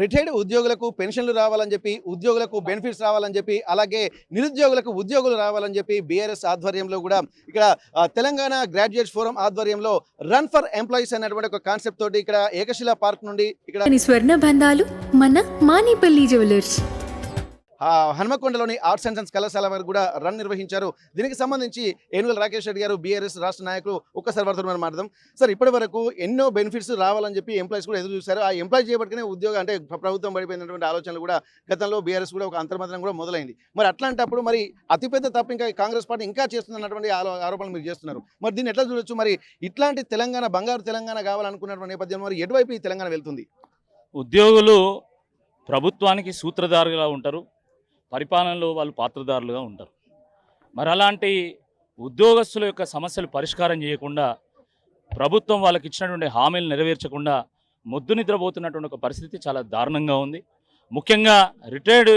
Retired ఉద్యోగులకు పెన్షన్లు రావాలని చెప్పి, ఉద్యోగులకు బెనిఫిట్స్ రావాలని చెప్పి, అలాగే నిరుద్యోగులకు ఉద్యోగులు రావాలని చెప్పి బీఆర్ఎస్ ఆధ్వర్యంలో కూడా ఇక్కడ తెలంగాణ గ్రాడ్యుయేట్స్ ఫోరం ఆధ్వర్యంలో రన్ ఫర్ ఎంప్లాయీస్ అనేటువంటి ఒక కాన్సెప్ట్ తోటి ఇక్కడ ఏకశిలా పార్క్ నుండి ఇక్కడ స్వర్ణ బంధాలు మన మానిపల్లి జ్యువెలర్స్ హన్మకొండలోని ఆర్ట్స్ అండ్ సైన్స్ కళాశాల వరకు కూడా రన్ నిర్వహించారు. దీనికి సంబంధించి ఏనుగుల రాకేష్ రెడ్డి గారు బీఆర్ఎస్ రాష్ట్ర నాయకులు ఒక్కసారి వారితో మనం మాట్లాడదాం. సార్, ఇప్పటి వరకు ఎన్నో బెనిఫిట్స్ రావాలని చెప్పి ఎంప్లాయీస్ కూడా ఎదురు చూశారు. ఆ ఎంప్లాయీ చేయబట్టుకునే ఉద్యోగం అంటే ప్రభుత్వం పడిపోయినటువంటి ఆలోచనలు కూడా గతంలో బీఆర్ఎస్ కూడా ఒక అంతర్మతం కూడా మొదలైంది. మరి అట్లాంటప్పుడు మరి అతిపెద్ద తప్పు ఇంకా కాంగ్రెస్ పార్టీ ఇంకా చేస్తున్నటువంటి ఆరోపణలు మీరు చేస్తున్నారు. మరి దీన్ని ఎట్లా చూడొచ్చు? మరి ఇట్లాంటి తెలంగాణ బంగారు తెలంగాణ కావాలనుకున్నటువంటి నేపథ్యంలో మరి ఎటువైపు ఈ తెలంగాణ వెళ్తుంది? ఉద్యోగులు ప్రభుత్వానికి సూత్రధారులుగా ఉంటారు, పరిపాలనలో వాళ్ళు పాత్రధారులుగా ఉంటారు. మరి అలాంటి ఉద్యోగస్తుల యొక్క సమస్యలు పరిష్కారం చేయకుండా, ప్రభుత్వం వాళ్ళకి ఇచ్చినటువంటి హామీలు నెరవేర్చకుండా మొద్దు నిద్రపోతున్నటువంటి ఒక పరిస్థితి చాలా దారుణంగా ఉంది. ముఖ్యంగా రిటైర్డ్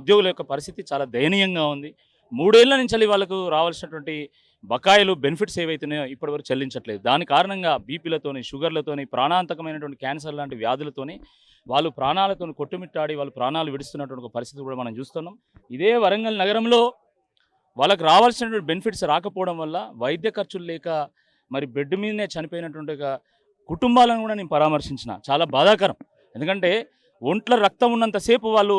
ఉద్యోగుల యొక్క పరిస్థితి చాలా దయనీయంగా ఉంది. 3 ఏళ్ల నుంచి వాళ్ళకు రావాల్సినటువంటి బకాయిలు బెనిఫిట్స్ ఏవైతున్నాయో ఇప్పటివరకు చెల్లించట్లేదు. దాని కారణంగా బీపీలతోని, షుగర్లతోని, ప్రాణాంతకమైనటువంటి క్యాన్సర్ లాంటి వ్యాధులతోని వాళ్ళు ప్రాణాలతో కొట్టుమిట్టాడి వాళ్ళు ప్రాణాలు విడుస్తున్నటువంటి ఒక పరిస్థితి కూడా మనం చూస్తున్నాం. ఇదే వరంగల్ నగరంలో వాళ్ళకు రావాల్సినటువంటి బెనిఫిట్స్ రాకపోవడం వల్ల వైద్య ఖర్చులు లేక మరి బెడ్ మీదనే చనిపోయినటువంటి కుటుంబాలను కూడా నేను పరామర్శించిన. చాలా బాధాకరం. ఎందుకంటే ఒంట్ల రక్తం ఉన్నంతసేపు వాళ్ళు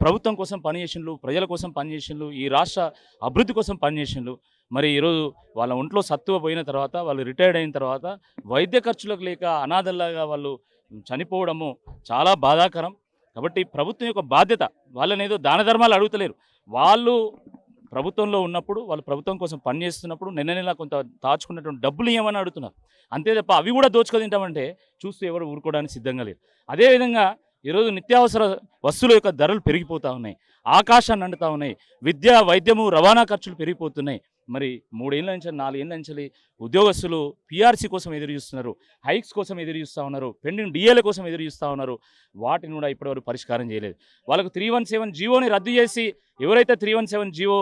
ప్రభుత్వం కోసం పనిచేసిండ్రు, ప్రజల కోసం పనిచేసిండ్రు, ఈ రాష్ట్ర అభివృద్ధి కోసం పనిచేసిండ్రు. మరి ఈరోజు వాళ్ళ ఒంట్లో సత్తువ పోయిన తర్వాత, వాళ్ళు రిటైర్డ్ అయిన తర్వాత వైద్య ఖర్చులకు లేక అనాథల్లాగా వాళ్ళు చనిపోవడము చాలా బాధాకరం. కాబట్టి ప్రభుత్వం యొక్క బాధ్యత, వాళ్ళని ఏదో దాన ధర్మాలు అడుగుతలేరు. వాళ్ళు ప్రభుత్వంలో ఉన్నప్పుడు, వాళ్ళు ప్రభుత్వం కోసం పనిచేస్తున్నప్పుడు నెల కొంత దాచుకున్నటువంటి డబ్బులు ఇవ్వమని అడుగుతున్నారు. అంతే తప్ప అవి కూడా దోచుకొని చూస్తూ ఎవరు ఊరుకోవడానికి సిద్ధంగా లేరు. అదేవిధంగా ఈరోజు నిత్యావసర వస్తువుల యొక్క ధరలు పెరిగిపోతూ ఉన్నాయి, ఆకాశాన్ని అంటుతూ ఉన్నాయి. విద్య, వైద్యము, రవాణా ఖర్చులు పెరిగిపోతున్నాయి. మరి 3 ఏళ్ళ నుంచి 4 ఏళ్ళ నుంచి ఉద్యోగస్తులు పీఆర్సీ కోసం ఎదురు చూస్తున్నారు, హైక్స్ కోసం ఎదురు చూస్తూ ఉన్నారు, పెండింగ్ డిఏల కోసం ఎదురు చూస్తూ ఉన్నారు. వాటిని కూడా ఇప్పటివరకు పరిష్కారం చేయలేదు. వాళ్ళకు 317 జీవోని రద్దు చేసి, ఎవరైతే 317 జీవో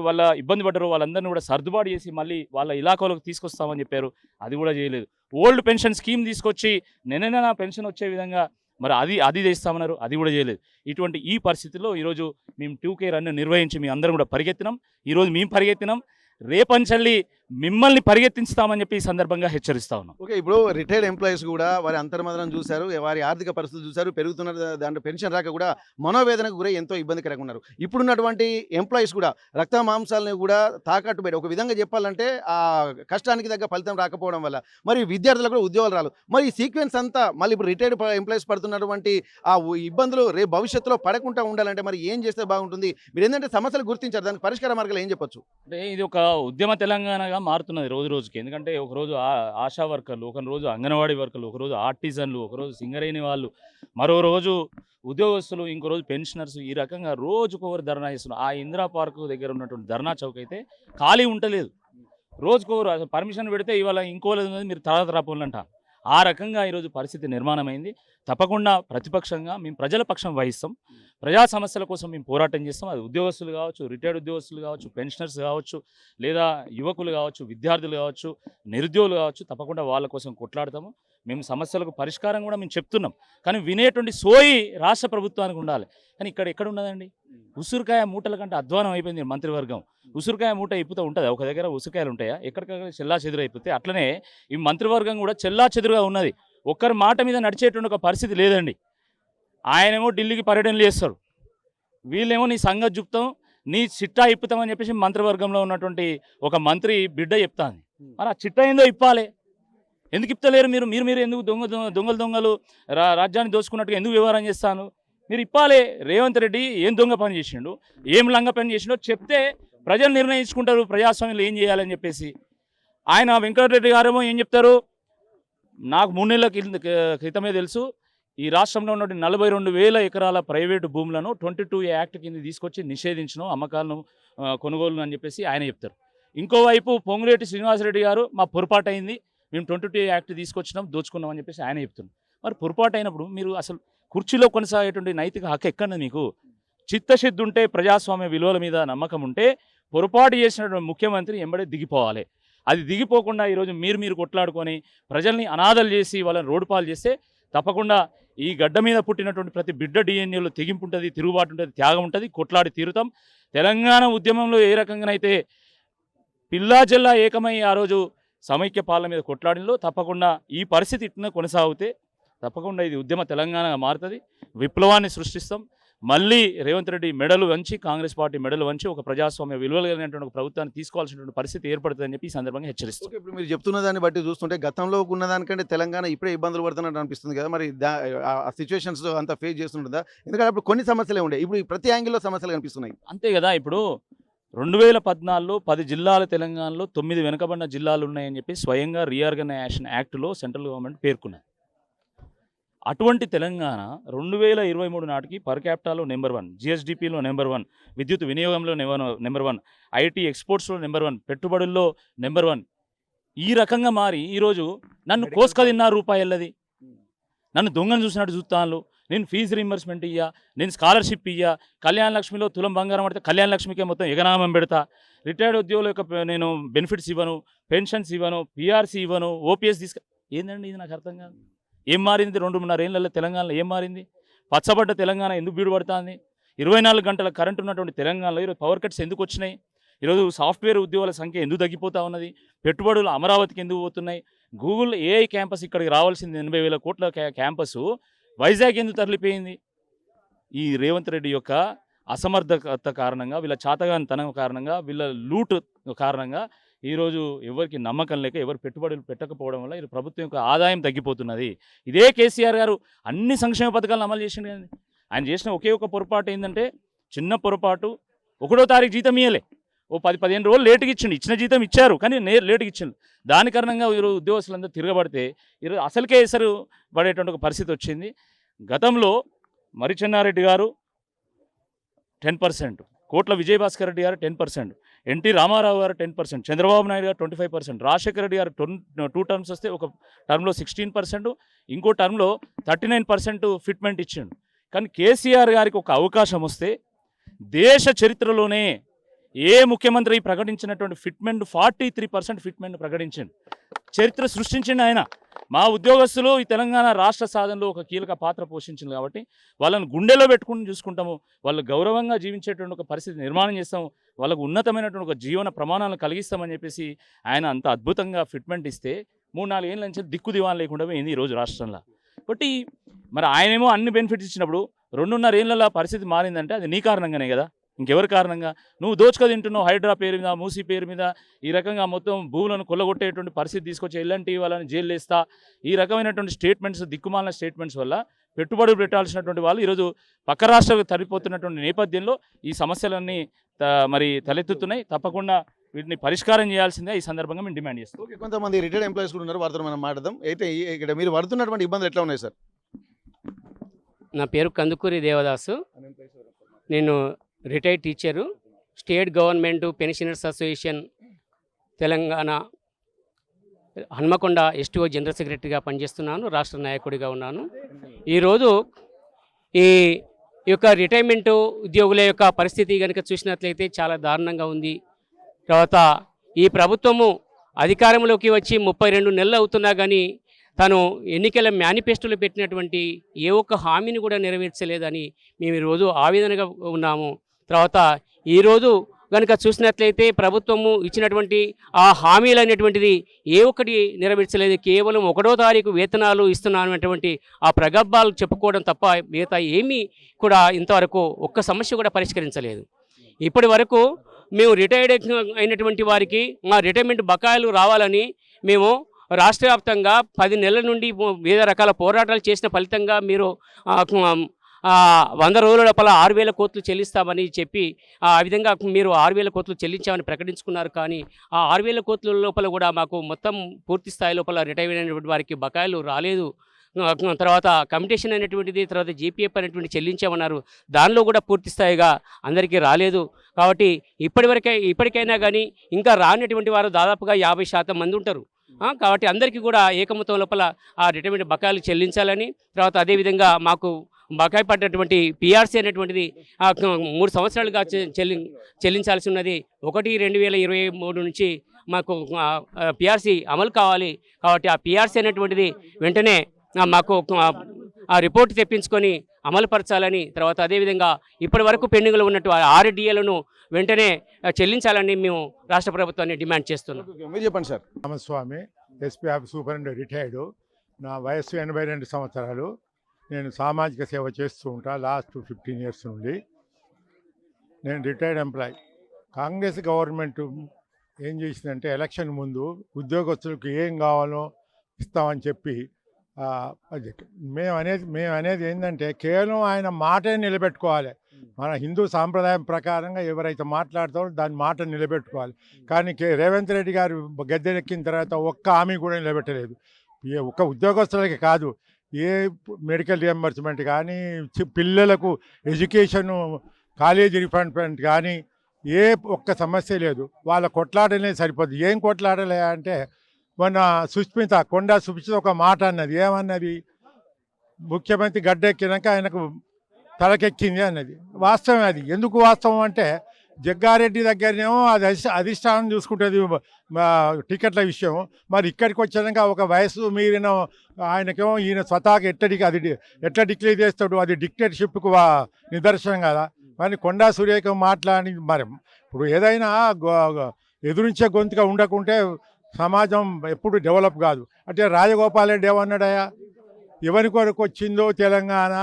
వాళ్ళ ఇబ్బంది పడ్డారో వాళ్ళందరినీ కూడా సర్దుబాటు చేసి మళ్ళీ వాళ్ళ ఇలాకాలోకి తీసుకొస్తామని చెప్పారు. అది కూడా చేయలేదు. ఓల్డ్ పెన్షన్ స్కీమ్ తీసుకొచ్చి నెల పెన్షన్ వచ్చే విధంగా మరి అది చేస్తామన్నారు. అది కూడా చేయలేదు. ఇటువంటి ఈ పరిస్థితుల్లో ఈరోజు మేము 2K రన్ నిర్వహించి మీ అందరం కూడా పరిగెత్తినాం. ఈరోజు మేము పరిగెత్తినాం, రేపంచల్లి మిమ్మల్ని పరిగెత్తిస్తామని చెప్పి ఈ సందర్భంగా హెచ్చరిస్తా ఉన్నాం. ఓకే, ఇప్పుడు రిటైర్డ్ ఎంప్లాయీస్ కూడా వారి అంతర్మదనం చూశారు, వారి ఆర్థిక పరిస్థితులు చూశారు, పెరుగుతున్న దాంట్లో పెన్షన్ రాక కూడా మనోవేదనకు గురై ఎంతో ఇబ్బందికరంగా ఉన్నారు. ఇప్పుడున్నటువంటి ఎంప్లాయీస్ కూడా రక్త మాంసాలను కూడా తాకట్టు పెట్టి, ఒక విధంగా చెప్పాలంటే ఆ కష్టానికి తగ్గ ఫలితం రాకపోవడం వల్ల మరి విద్యార్థులకు కూడా ఉద్యోగాలు రాలు. మరి ఈ సీక్వెన్స్ అంతా మళ్ళీ ఇప్పుడు రిటైర్డ్ ఎంప్లాయీస్ పడుతున్నటువంటి ఆ ఇబ్బందులు రేపు భవిష్యత్తులో పడకుండా ఉండాలంటే మరి ఏం చేస్తే బాగుంటుంది? మీరు ఏంటంటే సమస్యలు గుర్తించారు, దానికి పరిష్కార మార్గాలు ఏం చెప్పొచ్చు? అంటే ఇది ఒక ఉద్యమ తెలంగాణగా మారుతున్నది రోజు రోజుకి. ఎందుకంటే ఒకరోజు ఆశా వర్కర్లు, ఒకరోజు అంగన్వాడీ వర్కర్లు, ఒకరోజు ఆర్టిజన్లు, ఒకరోజు సింగరేణి వాళ్ళు, మరో రోజు ఉద్యోగస్తులు, ఇంకో రోజు పెన్షనర్స్, ఈ రకంగా రోజుకొకరు ధర్నా చేస్తున్నారు. ఆ ఇందిరా పార్కు దగ్గర ఉన్నటువంటి ధర్నా చౌక్ అయితే ఖాళీ ఉండలేదు. రోజుకొకరు పర్మిషన్ పెడితే ఇవాళ ఇంకోలేదు, మీరు తర్వాత రాపోలంట. ఆ రకంగా ఈరోజు పరిస్థితి నిర్మాణమైంది. తప్పకుండా ప్రతిపక్షంగా మేము ప్రజల పక్షం వహిస్తాం. ప్రజా సమస్యల కోసం మేము పోరాటం చేస్తాం. అది ఉద్యోగస్తులు కావచ్చు, రిటైర్డ్ ఉద్యోగస్తులు కావచ్చు, పెన్షనర్స్ కావచ్చు, లేదా యువకులు కావచ్చు, విద్యార్థులు కావచ్చు, నిరుద్యోగులు కావచ్చు, తప్పకుండా వాళ్ళ కోసం కొట్లాడతాము. మేము సమస్యలకు పరిష్కారం కూడా మేము చెప్తున్నాం. కానీ వినేటువంటి సోయి రాష్ట్ర ప్రభుత్వానికి ఉండాలి. కానీ ఎక్కడ ఉన్నదండి? ఉసురుకాయ మూటల కంటే అధ్వానం అయిపోయింది మంత్రివర్గం. ఉసురుకాయ మూట ఇప్పుతూ ఉంటుంది, ఒక దగ్గర ఉసురుకాయలు ఉంటాయా? ఎక్కడికక్కడ చెల్లా చెదురు అయిపోతే అట్లనే ఈ మంత్రివర్గం కూడా చెల్లా చెదురుగా ఉన్నది. ఒక్కరి మాట మీద నడిచేటువంటి ఒక పరిస్థితి లేదండి. ఆయనేమో ఢిల్లీకి పర్యటనలు చేస్తారు, వీళ్ళేమో నీ సంగతి చెప్తాం, నీ చిట్టా ఇప్పుతామని చెప్పేసి మంత్రివర్గంలో ఉన్నటువంటి ఒక మంత్రి బిడ్డ చెప్తాను. మరి ఆ చిట్టా ఏందో ఇప్పాలి. ఎందుకు ఇప్పలేరు? మీరు ఎందుకు దొంగలు రాజ్యాన్ని దోచుకున్నట్టుగా ఎందుకు వ్యవహారం చేస్తాను? మీరు ఇప్పాలి. రేవంత్ రెడ్డి ఏం దొంగ పని చేసిండు, ఏం లంగ పని చేసిండో చెప్తే ప్రజలు నిర్ణయించుకుంటారు ప్రజాస్వామ్యంలో ఏం చేయాలని చెప్పేసి. ఆయన వెంకటరెడ్డి గారేమో ఏం చెప్తారు, నాకు 3 నెలల క్రితమే తెలుసు, ఈ రాష్ట్రంలో ఉన్న 42,000 ఎకరాల ప్రైవేటు భూములను 22 యాక్ట్ కింద తీసుకొచ్చి నిషేధించడం, అమ్మకాలను, కొనుగోలు అని చెప్పేసి ఆయన చెప్తారు. ఇంకోవైపు పొంగులేటి శ్రీనివాసరెడ్డి గారు మా పొరపాటు అయింది, మేము 22 యాక్ట్ తీసుకొచ్చినాం, దోచుకున్నాం అని చెప్పేసి ఆయన చెప్తున్నారు. మరి పొరపాటు అయినప్పుడు మీరు అసలు కుర్చీలో కొనసాగేటువంటి నైతిక హక్కు ఎక్కడ మీకు? చిత్తశుద్ధి ఉంటే, ప్రజాస్వామ్య విలువల మీద నమ్మకం ఉంటే పొరపాటు చేసినటువంటి ముఖ్యమంత్రి ఎంబడే దిగిపోవాలి. అది దిగిపోకుండా ఈరోజు మీరు కొట్లాడుకొని ప్రజల్ని అనాథలు చేసి వాళ్ళని రోడ్డు పాలు చేస్తే తప్పకుండా ఈ గడ్డ మీద పుట్టినటువంటి ప్రతి బిడ్డ డిఎన్ఏలో తెగింపు ఉంటుంది, తిరుగుబాటు ఉంటుంది, త్యాగం ఉంటుంది, కొట్లాడి తీరుతాం. తెలంగాణ ఉద్యమంలో ఏ రకంగానైతే పిల్లా జిల్లా ఏకమై ఆ రోజు సమైక్య పాలన మీద కొట్లాడిలో తప్పకుండా ఈ పరిస్థితి ఇట్లా కొనసాగితే తప్పకుండా ఇది ఉద్యమ తెలంగాణగా మారుతుంది, విప్లవాన్ని సృష్టిస్తాం. మళ్ళీ రేవంత్ రెడ్డి మెడలు వంచి, కాంగ్రెస్ పార్టీ మెడలు వంచి ఒక ప్రజాస్వామ్య విలువలు కలిగినటువంటి ఒక ప్రభుత్వాన్ని తీసుకోవాల్సినటువంటి పరిస్థితి ఏర్పడుతుందని చెప్పి ఈ సందర్భంగా హెచ్చరిస్తాం. ఓకే, ఇప్పుడు మీరు చెప్తున్న దాన్ని బట్టి చూస్తుంటే గతంలో ఉన్న దానికంటే తెలంగాణ ఇప్పుడే ఇబ్బందులు పడుతున్నట్టు అనిపిస్తుంది కదా. మరి ఆ సిచ్యువేషన్స్ అంతా ఫేస్ చేస్తుంటుందా? ఎందుకంటే అప్పుడు కొన్ని సమస్యలే ఉండే, ఇప్పుడు ప్రతి యాంగిల్లో సమస్యలు కనిపిస్తున్నాయి. అంతే కదా. ఇప్పుడు 2014లో 10 జిల్లాల తెలంగాణలో 9 వెనుకబడిన జిల్లాలు ఉన్నాయని చెప్పి స్వయంగా రీఆర్గనైజేషన్ యాక్ట్లో సెంట్రల్ గవర్నమెంట్ పేర్కొన్నది. అటువంటి తెలంగాణ 2023 నాటికి పర్ క్యాపిటాలో నెంబర్ 1, జిఎస్డిపిలో నెంబర్ 1, విద్యుత్ వినియోగంలో నెంబర్ 1, ఐటీ ఎక్స్పోర్ట్స్లో నెంబర్ 1, పెట్టుబడుల్లో నెంబర్ 1. ఈ రకంగా మారి ఈరోజు నన్ను కోసుక తిన్నారు రూపాయలది, నన్ను దొంగను చూసినట్టు చూస్తాను, నేను ఫీజు రీంబర్స్మెంట్ ఇయ్యా, నేను స్కాలర్షిప్ ఇయ్యా, కళ్యాణ లక్ష్మిలో తులం బంగారం పడితే కళ్యాణ లక్ష్మికే మొత్తం ఎగనామం పెడతా, రిటైర్డ్ ఉద్యోగుల యొక్క నేను బెనిఫిట్స్ ఇవ్వను, పెన్షన్స్ ఇవ్వను, పిఆర్సీ ఇవ్వను, ఓపీఎస్ ఏందండి ఇది నాకు అర్థం కాదు. ఏం మారింది 2.5 ఏళ్ళలో తెలంగాణలో? ఏం మారింది? పచ్చబడ్డ తెలంగాణ ఎందుకు బీడుపడుతుంది? 24 గంటల కరెంట్ ఉన్నటువంటి తెలంగాణలో ఈరోజు పవర్ కట్స్ ఎందుకు వచ్చినాయి? ఈరోజు సాఫ్ట్వేర్ ఉద్యోగాల సంఖ్య ఎందుకు తగ్గిపోతూ ఉన్నది? పెట్టుబడులు అమరావతికి ఎందుకు పోతున్నాయి? గూగుల్ ఏఐ క్యాంపస్ ఇక్కడికి రావాల్సింది 80,000 కోట్ల క్యాంపస్ వైజాగ్ ఎందుకు తరలిపోయింది? ఈ రేవంత్ రెడ్డి యొక్క అసమర్థత కారణంగా, వీళ్ళ చాతగానితనం కారణంగా, వీళ్ళ లూట్ కారణంగా ఈరోజు ఎవరికి నమ్మకం లేక ఎవరు పెట్టుబడులు పెట్టకపోవడం వల్ల ఈ ప్రభుత్వం యొక్క ఆదాయం తగ్గిపోతున్నది. ఇదే కేసీఆర్ గారు అన్ని సంక్షేమ పథకాలను అమలు చేసిండు కానీ ఆయన చేసిన ఒకే ఒక పొరపాటు ఏంటంటే, చిన్న పొరపాటు, 1వ తారీఖు జీతం ఇయ్యలే, ఓ 10-15 రోజులు లేటుగా ఇచ్చిండు. ఇచ్చిన జీతం ఇచ్చారు కానీ లేటుగా ఇచ్చిండు. దాని కారణంగా ఈరోజు ఉద్యోగస్తులందరూ తిరగబడితే ఈరోజు అసలుకే ఎసరు పడేటువంటి ఒక పరిస్థితి వచ్చింది. గతంలో మరి చెన్నారెడ్డి గారు 10%, కోట్ల విజయభాస్కర్ రెడ్డి గారు 10%, ఎన్టీ రామారావు గారు 10%, చంద్రబాబు నాయుడు గారు 25%, రాజశేఖర రెడ్డి గారు 2 టర్మ్స్ వస్తే ఒక టర్మ్లో 16%, ఇంకో టర్మ్లో 39% ఫిట్మెంట్ ఇచ్చిండు. కానీ కేసీఆర్ గారికి ఒక అవకాశం వస్తే దేశ చరిత్రలోనే ఏ ముఖ్యమంత్రి ప్రకటించినటువంటి ఫిట్మెంట్ 43% ఫిట్మెంట్ ప్రకటించిండు. చరిత్ర సృష్టించిండు ఆయన. మా ఉద్యోగస్తులు ఈ తెలంగాణ రాష్ట్ర సాధనలో ఒక కీలక పాత్ర పోషించింది కాబట్టి వాళ్ళని గుండెలో పెట్టుకుని చూసుకుంటాము, వాళ్ళు గౌరవంగా జీవించేటువంటి ఒక పరిస్థితి నిర్మాణం చేస్తాము, వాళ్ళకు ఉన్నతమైనటువంటి ఒక జీవన ప్రమాణాలను కలిగిస్తామని చెప్పేసి ఆయన అంత అద్భుతంగా ఫిట్మెంట్ ఇస్తే 3-4 ఏళ్ళ నుంచి దిక్కు దివాన్ లేకుండా పోయింది ఈరోజు రాష్ట్రంలో. కాబట్టి మరి ఆయనేమో అన్ని బెనిఫిట్స్ ఇచ్చినప్పుడు 2.5 ఏళ్ళ పరిస్థితి మారిందంటే అది నీ కారణంగానే కదా, ఇంకెవరి కారణంగా? నువ్వు దోచుక తింటున్నావు, హైడ్రా పేరు మీద, మూసీ పేరు మీద ఈ రకంగా మొత్తం భూములను కొల్లగొట్టేటువంటి పరిస్థితి తీసుకొచ్చి ఎల్ఎన్టీ వాళ్ళని జైలు వేస్తా, ఈ రకమైనటువంటి స్టేట్మెంట్స్, దిక్కుమాలిన స్టేట్మెంట్స్ వల్ల పెట్టుబడులు పెట్టాల్సినటువంటి వాళ్ళు ఈరోజు పక్క రాష్ట్రాలకు తరలిపోతున్నటువంటి నేపథ్యంలో ఈ సమస్యలన్నీ మరి తలెత్తుతున్నాయి. తప్పకుండా వీటిని పరిష్కారం చేయాల్సిందే ఈ సందర్భంగా మేము డిమాండ్ చేస్తాం. ఓకే, కొంతమంది రిటైర్డ్ ఎంప్లాయీస్ కూడా ఉన్నారు, వారితో మనం మాట్లాడదాం. అయితే ఇక్కడ మీరు పడుతున్నటువంటి ఇబ్బందులు ఎట్లా ఉన్నాయి సార్? నా పేరు కందుకూరి దేవదాసు. నేను retired teacher, state government pensioners association Telangana Hanamkonda STO general సెక్రటరీగా పనిచేస్తున్నాను, రాష్ట్ర నాయకుడిగా ఉన్నాను. ఈరోజు ఈ యొక్క రిటైర్మెంట్ ఉద్యోగుల యొక్క పరిస్థితి కనుక చూసినట్లయితే చాలా దారుణంగా ఉంది. తర్వాత ఈ ప్రభుత్వము అధికారంలోకి వచ్చి 32 నెలలు అవుతున్నా కానీ తను ఎన్నికల మేనిఫెస్టోలో పెట్టినటువంటి ఏ ఒక్క హామీని కూడా నెరవేర్చలేదని మేము ఈరోజు ఆవేదనగా ఉన్నాము. తర్వాత ఈరోజు కనుక చూసినట్లయితే ప్రభుత్వము ఇచ్చినటువంటి ఆ హామీలు అనేటువంటిది ఏ ఒక్కటి నెరవేర్చలేదు. కేవలం 1వ తారీఖు వేతనాలు ఇస్తున్నాను అటువంటి ఆ ప్రగల్భాలు చెప్పుకోవడం తప్ప మిగతా ఏమీ కూడా ఇంతవరకు ఒక్క సమస్య కూడా పరిష్కరించలేదు. ఇప్పటి వరకు మేము రిటైర్డ్ అయినటువంటి వారికి మా రిటైర్మెంట్ బకాయిలు రావాలని మేము రాష్ట్ర వ్యాప్తంగా 10 నెలల నుండి వివిధ రకాల పోరాటాలు చేసిన ఫలితంగా మీరు 100 రోజుల లోపల 6,000 కోట్లు చెల్లిస్తామని చెప్పి ఆ విధంగా మీరు 6,000 కోట్లు చెల్లించామని ప్రకటించుకున్నారు. కానీ ఆ 6,000 కోట్ల లోపల కూడా మాకు మొత్తం పూర్తి స్థాయి లోపల రిటైర్ అయినటువంటి వారికి బకాయిలు రాలేదు. తర్వాత కమిటేషన్ అనేటువంటిది, తర్వాత జీపీఎఫ్ అనేటువంటి చెల్లించామన్నారు, దానిలో కూడా పూర్తి స్థాయిగా అందరికీ రాలేదు. కాబట్టి ఇప్పటికైనా కానీ ఇంకా రానటువంటి వారు దాదాపుగా 50% మంది ఉంటారు. కాబట్టి అందరికీ కూడా ఏకమతం లోపల ఆ రిటైర్మెంట్ బకాయిలు చెల్లించాలని, తర్వాత అదేవిధంగా మాకు బకాయి పడ్డటువంటి పిఆర్సీ అనేటువంటిది 3 సంవత్సరాలుగా చెల్లించాల్సి ఉన్నది. 1/2023 నుంచి మాకు పిఆర్సీ అమలు కావాలి. కాబట్టి ఆ పిఆర్సీ అనేటువంటిది వెంటనే మాకు ఆ రిపోర్ట్ తెప్పించుకొని అమలుపరచాలని, తర్వాత అదేవిధంగా ఇప్పటి వరకు పెండింగ్లో ఉన్నట్టు 6 డిఏలను వెంటనే చెల్లించాలని మేము రాష్ట్ర ప్రభుత్వాన్ని డిమాండ్ చేస్తున్నాం. మీరు చెప్పండి sir. Ramaswamy, SP of superintendent retired. నా వయస్సు 82 సంవత్సరాలు. నేను సామాజిక సేవ చేస్తూ ఉంటా లాస్ట్ 15 ఇయర్స్ నుండి. నేను రిటైర్డ్ ఎంప్లాయ్. కాంగ్రెస్ గవర్నమెంట్ ఏం చేసిందంటే ఎలక్షన్ ముందు ఉద్యోగస్తులకు ఏం కావాలో ఇస్తామని చెప్పి మేము అనేది ఏంటంటే కేవలం ఆయన మాటే నిలబెట్టుకోవాలి. మన హిందూ సాంప్రదాయం ప్రకారంగా ఎవరైతే మాట్లాడతారో దాని మాట నిలబెట్టుకోవాలి. కానీ రేవంత్ రెడ్డి గారు గద్దెనెక్కిన తర్వాత ఒక్క హామీ కూడా నిలబెట్టలేదు. ఒక్క ఉద్యోగస్తులకి కాదు, ఏ మెడికల్ రియంబర్స్మెంట్ కానీ, పిల్లలకు ఎడ్యుకేషను కాలేజీ రిఫండ్మెంట్ కానీ ఏ ఒక్క సమస్య లేదు. వాళ్ళ కొట్లాడలే సరిపోదు. ఏం కొట్లాడలే అంటే మొన్న కొండా సుస్మిత ఒక మాట అన్నది. ఏమన్నది? ముఖ్యమంత్రి గడ్డెక్కినాక ఆయనకు తలకెక్కింది అన్నది. వాస్తవం అది. ఎందుకు వాస్తవం అంటే జగ్గారెడ్డి దగ్గరనేమో అది అధిష్టానం చూసుకుంటుంది టికెట్ల విషయం. మరి ఇక్కడికి వచ్చాక ఒక వయసు మీరిన ఆయనకేమో ఈయన స్వతహాగా ఎట్లా డిక్లేర్ చేస్తాడు? అది డిక్టేటర్షిప్కు నిదర్శనం కదా. మరి కొండా సురేఖ మాట్లాడి మరి ఇప్పుడు ఏదైనా ఎదురించే గొంతుగా ఉండకుంటే సమాజం ఎప్పుడు డెవలప్ కాదు. అంటే రాజగోపాల్ రెడ్డి ఏమన్నాడయా? ఎవరి కొరకు వచ్చిందో తెలంగాణ,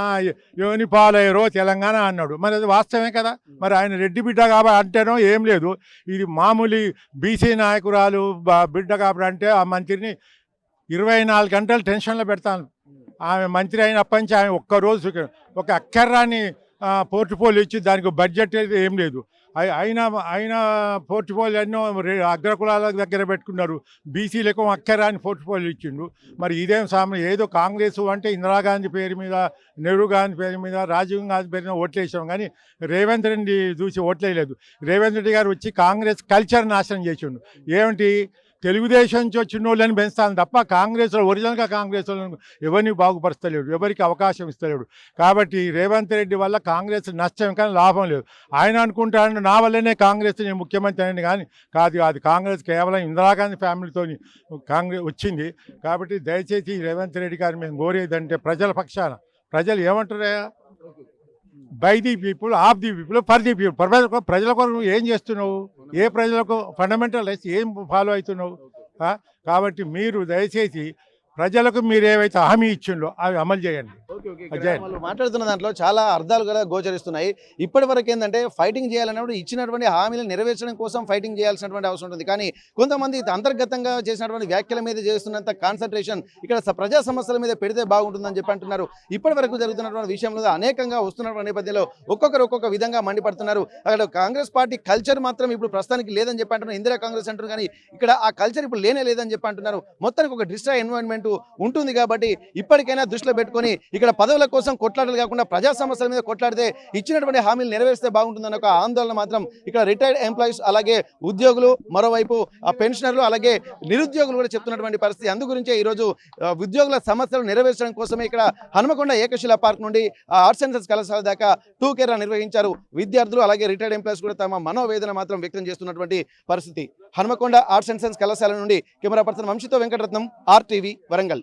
ఎవరి పాలయ్యారో తెలంగాణ అన్నాడు. మరి అది వాస్తవమే కదా. మరి ఆయన రెడ్డి బిడ్డ కాబట్టి అంటేనో ఏం లేదు. ఇది మామూలు బీసీ నాయకురాలు బిడ్డ కాబట్టి అంటే ఆ మంత్రిని 24 గంటలు టెన్షన్లో పెడతాను. ఆమె మంత్రి అయినప్పటి నుంచి ఆమె ఒక్కరోజు ఒక అక్కర్రాన్ని పోర్ట్ఫోలియో ఇచ్చి దానికి బడ్జెట్ అయితే ఏం లేదు. అయినా పోర్ట్ఫోలియో ఎన్నో అగ్రకులాల దగ్గర పెట్టుకున్నారు. బీసీలకు అక్కరాని పోర్ట్ఫోలియో ఇచ్చిండు. మరి ఇదేం ఏదో కాంగ్రెస్ అంటే ఇందిరాగాంధీ పేరు మీద, నెహ్రూ గాంధీ పేరు మీద, రాజీవ్ గాంధీ పేరు మీద ఓట్లేసాం కానీ రేవంత్ రెడ్డి చూసి ఓట్లేయలేదు. రేవంత్ రెడ్డి గారు వచ్చి కాంగ్రెస్ కల్చర్ నాశనం చేసిండు. ఏమిటి? తెలుగుదేశం నుంచి వచ్చిన వాళ్ళని పెంచుతాను తప్ప కాంగ్రెస్లో ఒరిజినల్గా కాంగ్రెస్ వాళ్ళని ఎవరిని బాగుపరుస్తలేడు, ఎవరికి అవకాశం ఇస్తలేడు. కాబట్టి రేవంత్ రెడ్డి వల్ల కాంగ్రెస్ నష్టం కానీ లాభం లేదు. ఆయన అనుకుంటాడు నా వల్లనే కాంగ్రెస్ నేను ముఖ్యమంత్రి అని, కానీ కాదు. అది కాంగ్రెస్ కేవలం ఇందిరాగాంధీ ఫ్యామిలీతో కాంగ్రెస్ వచ్చింది. కాబట్టి దయచేసి రేవంత్ రెడ్డి గారు మేము కోరేదంటే ప్రజల పక్షాన, ప్రజలు ఏమంటారా? By the people, of the people, for the people. ప్రజల కొరకు నువ్వు ఏం చేస్తున్నావు? ఏ ప్రజలకు ఫండమెంటల్ రైట్స్ ఏం ఫాలో అవుతున్నావు? కాబట్టి మీరు దయచేసి ప్రజలకు మీరు ఏవైతే హామీ ఇచ్చిండో అవి అమలు చేయండి. వాళ్ళు మాట్లాడుతున్న దాంట్లో చాలా అర్థాలు కూడా గోచరిస్తున్నాయి. ఇప్పటి వరకు ఏంటంటే ఫైటింగ్ చేయాలన్నప్పుడు ఇచ్చినటువంటి హామీలను నెరవేర్చడం కోసం ఫైటింగ్ చేయాల్సినటువంటి అవసరం ఉంటుంది. కానీ కొంతమంది అంతర్గతంగా చేసినటువంటి వ్యాఖ్యల మీద చేస్తున్నంత కాన్సన్ట్రేషన్ ఇక్కడ ప్రజా సమస్యల మీద పెడితే బాగుంటుందని చెప్పి అంటున్నారు. ఇప్పటి వరకు జరుగుతున్నటువంటి విషయంలో అనేకంగా వస్తున్నటువంటి నేపథ్యంలో ఒక్కొక్కరు ఒక్కొక్క విధంగా మండిపడుతున్నారు. అక్కడ కాంగ్రెస్ పార్టీ కల్చర్ మాత్రం ఇప్పుడు ప్రస్తుతానికి లేదని చెప్పి అంటున్నారు. ఇందిరా కాంగ్రెస్ అంటారు కానీ ఇక్కడ ఆ కల్చర్ ఇప్పుడు లేదని చెప్పి అంటున్నారు. మొత్తానికి ఒక డిస్ట్రాయ్ ఎన్వైరన్మెంట్ ఉంటుంది. కాబట్టి ఇప్పటికైనా దృష్టిలో పెట్టుకొని ఇక్కడ పదవుల కోసం కొట్లాటలు కాకుండా ప్రజా సమస్యల మీద కొట్లాడితే ఇచ్చినటువంటి హామీలు నెరవేరిస్తే బాగుంటుందన్న ఒక ఆందోళన మాత్రం ఇక్కడ రిటైర్డ్ ఎంప్లాయీస్, అలాగే ఉద్యోగులు, మరోవైపు పెన్షనర్లు, అలాగే నిరుద్యోగులు కూడా చెప్తున్నటువంటి పరిస్థితి. అందు గురించే ఈరోజు ఉద్యోగుల సమస్యలు నెరవేర్చడం కోసమే ఇక్కడ హనుమకొండ ఏకశిలా పార్క్ నుండి ఆర్ట్స్ అండ్ సైన్స్ కళాశాల దాకా టూకేరా నిర్వహించారు. విద్యార్థులు అలాగే రిటైర్డ్ ఎంప్లాయీస్ కూడా తమ మనోవేదన మాత్రం వ్యక్తం చేస్తున్నటువంటి పరిస్థితి. హనుమకొండ ఆర్ట్స్ అండ్ సైన్స్ కళాశాల నుండి కెమెరా పర్సన్ వంశీతో వెంకటరత్నం, RTV వరంగల్.